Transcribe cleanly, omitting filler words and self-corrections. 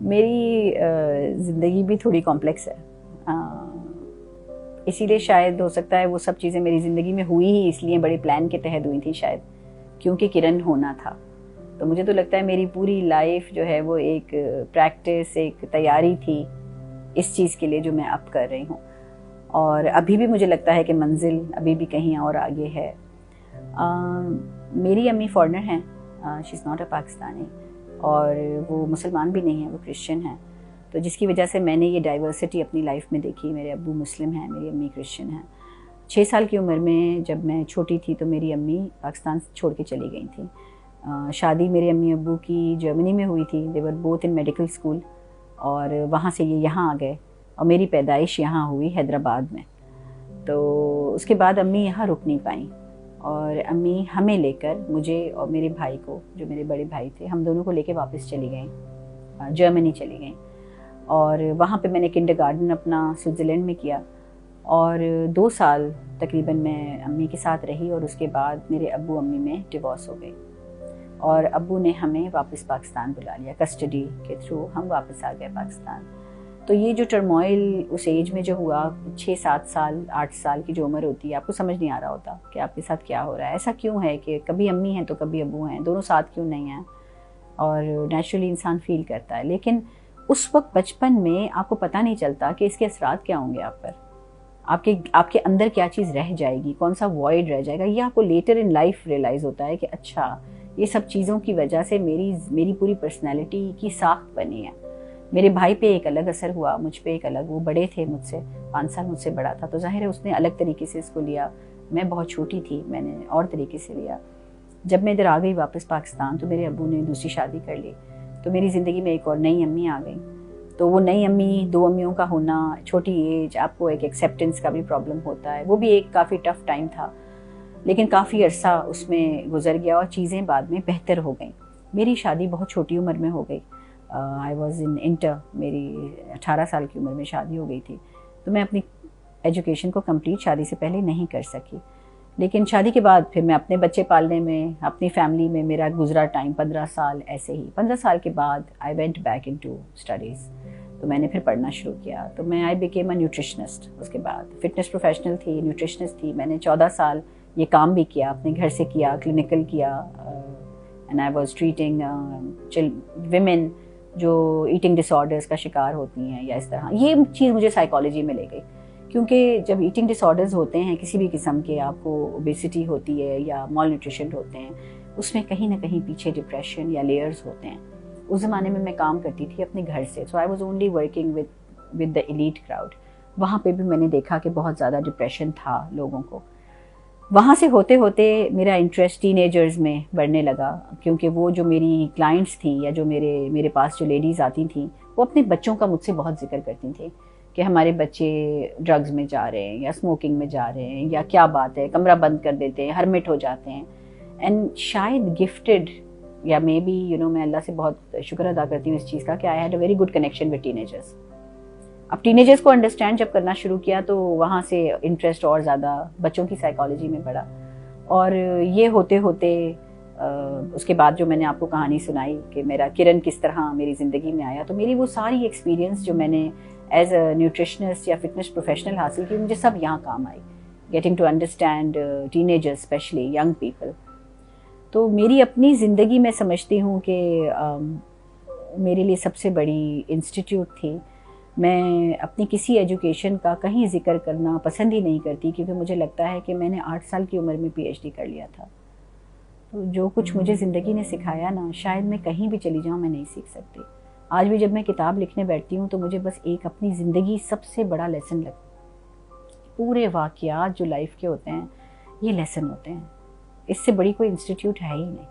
मेरी ज़िंदगी भी थोड़ी कॉम्प्लेक्स है, इसीलिए शायद हो सकता है वो सब चीज़ें मेरी ज़िंदगी में हुई ही इसलिए बड़े प्लान के तहत हुई थी शायद, क्योंकि किरण होना था। तो मुझे तो लगता है मेरी पूरी लाइफ जो है वो एक प्रैक्टिस, एक तैयारी थी इस चीज़ के लिए जो मैं अब कर रही हूँ। और अभी भी मुझे लगता है कि मंजिल अभी भी कहीं और आगे है। मेरी अम्मी फॉरेनर हैं, she is not a Pakistani, और वो मुसलमान भी नहीं है, वो क्रिश्चियन हैं। तो जिसकी वजह से मैंने ये डाइवर्सिटी अपनी लाइफ में देखी। मेरे अब्बू मुस्लिम हैं, मेरी अम्मी क्रिश्चियन हैं। 6 साल की उम्र में जब मैं छोटी थी तो मेरी अम्मी पाकिस्तान छोड़ के चली गई थी। शादी मेरे अम्मी अब्बू की जर्मनी में हुई थी। They were both in medical school, और वहाँ से ये यहाँ आ गए और मेरी पैदाइश यहाँ हुई हैदराबाद में। तो उसके बाद अम्मी यहाँ रुक नहीं पाई और अम्मी हमें लेकर, मुझे और मेरे भाई को, जो मेरे बड़े भाई थे, हम दोनों को लेके वापस चली गई, जर्मनी चली गई। और वहाँ पे मैंने किंडरगार्टन अपना स्विट्ज़रलैंड में किया और 2 साल तकरीबन मैं अम्मी के साथ रही। और उसके बाद मेरे अब्बू अम्मी में डिवोर्स हो गई और अब्बू ने हमें वापस पाकिस्तान बुला लिया। कस्टडी के थ्रू हम वापस आ गए पाकिस्तान। तो ये जो टर्मोइल उस एज में जो हुआ, 6-7 साल 8 साल की जो उम्र होती है, आपको समझ नहीं आ रहा होता कि आपके साथ क्या हो रहा है। ऐसा क्यों है कि कभी अम्मी हैं तो कभी अब्बू हैं, दोनों साथ क्यों नहीं हैं, और नेचुरली इंसान फील करता है। लेकिन उस वक्त बचपन में आपको पता नहीं चलता कि इसके असरात क्या होंगे आप पर, आपके अंदर क्या चीज़ रह जाएगी, कौन सा वॉइड रह जाएगा। ये आपको लेटर इन लाइफ रियलाइज़ होता है कि अच्छा, ये सब चीज़ों की वजह से मेरी पूरी पर्सनैलिटी की साख्त बनी है। मेरे भाई पे एक अलग असर हुआ, मुझ पे एक अलग। वो बड़े थे मुझसे, 5 साल मुझसे बड़ा था, तो जाहिर है उसने अलग तरीके से इसको लिया। मैं बहुत छोटी थी, मैंने और तरीके से लिया। जब मैं इधर आ गई वापस पाकिस्तान तो मेरे अब्बू ने दूसरी शादी कर ली, तो मेरी ज़िंदगी में एक और नई अम्मी आ गई। तो वो नई अम्मी, 2 अम्मियों का होना, छोटी एज, आपको एक एक्सेप्टेंस का भी प्रॉब्लम होता है। वो भी एक काफ़ी टफ़ टाइम था, लेकिन काफ़ी अरसा उसमें गुजर गया और चीज़ें बाद में बेहतर हो गई। मेरी शादी बहुत छोटी उम्र में हो गई। आई वॉज इन इंटर, मेरी 18 साल की उम्र में शादी हो गई थी। तो मैं अपनी एजुकेशन को कंप्लीट शादी से पहले नहीं कर सकी। लेकिन शादी के बाद फिर मैं अपने बच्चे पालने में, अपनी फैमिली में मेरा गुजरा टाइम 15 साल ऐसे ही। 15 साल के बाद I went back into studies, तो मैंने फिर पढ़ना शुरू किया। तो मैं आई बिकेम अ न्यूट्रिशनिस्ट। उसके बाद फिटनेस प्रोफेशनल थी, न्यूट्रिशनिस्ट थी। मैंने 14 साल ये काम भी किया, अपने घर से किया, क्लिनिकल किया। And I was treating women जो ईटिंग डिसऑर्डर्स का शिकार होती हैं या इस तरह। ये चीज़ मुझे साइकोलॉजी में ले गई, क्योंकि जब ईटिंग डिसऑर्डर्स होते हैं किसी भी किस्म के, आपको ओबेसिटी होती है या मॉल न्यूट्रिशन होते हैं, उसमें कहीं ना कहीं पीछे डिप्रेशन या लेयर्स होते हैं। उस ज़माने में मैं काम करती थी अपने घर से, so I was only working with the elite crowd. वहाँ पे भी मैंने देखा कि बहुत ज़्यादा डिप्रेशन था लोगों को। वहाँ से होते होते मेरा इंटरेस्ट टीनेजर्स में बढ़ने लगा, क्योंकि वो जो मेरी क्लाइंट्स थी या जो मेरे पास जो लेडीज़ आती थी, वो अपने बच्चों का मुझसे बहुत जिक्र करती थी कि हमारे बच्चे ड्रग्स में जा रहे हैं या स्मोकिंग में जा रहे हैं, या क्या बात है, कमरा बंद कर देते हैं, हरमिट हो जाते हैं। एंड शायद गिफ्टेड, या मे बी मैं अल्लाह से बहुत शुक्र अदा करती हूँ इस चीज़ का कि I had a very good connection with teenagers. अब टीनेजर्स को अंडरस्टैंड जब करना शुरू किया तो वहाँ से इंटरेस्ट और ज़्यादा बच्चों की साइकोलॉजी में बढ़ा। और ये होते होते उसके बाद जो मैंने आपको कहानी सुनाई कि मेरा किरण किस तरह मेरी ज़िंदगी में आया, तो मेरी वो सारी एक्सपीरियंस जो मैंने एज अ न्यूट्रिशनिस्ट या फिटनेस प्रोफेशनल हासिल की, मुझे सब यहाँ काम आई। Getting to understand teenagers, specially young people. तो मेरी अपनी ज़िंदगी में समझती हूँ कि मेरे लिए सबसे बड़ी इंस्टीट्यूट थी। मैं अपनी किसी एजुकेशन का कहीं जिक्र करना पसंद ही नहीं करती, क्योंकि मुझे लगता है कि मैंने 8 साल की उम्र में PhD कर लिया था। तो जो कुछ मुझे ज़िंदगी ने सिखाया ना, शायद मैं कहीं भी चली जाऊँ मैं नहीं सीख सकती। आज भी जब मैं किताब लिखने बैठती हूँ तो मुझे बस एक अपनी ज़िंदगी सबसे बड़ा लेसन लगता। पूरे वाक़यात जो लाइफ के होते हैं ये लेसन होते हैं, इससे बड़ी कोई इंस्टीट्यूट है ही नहीं।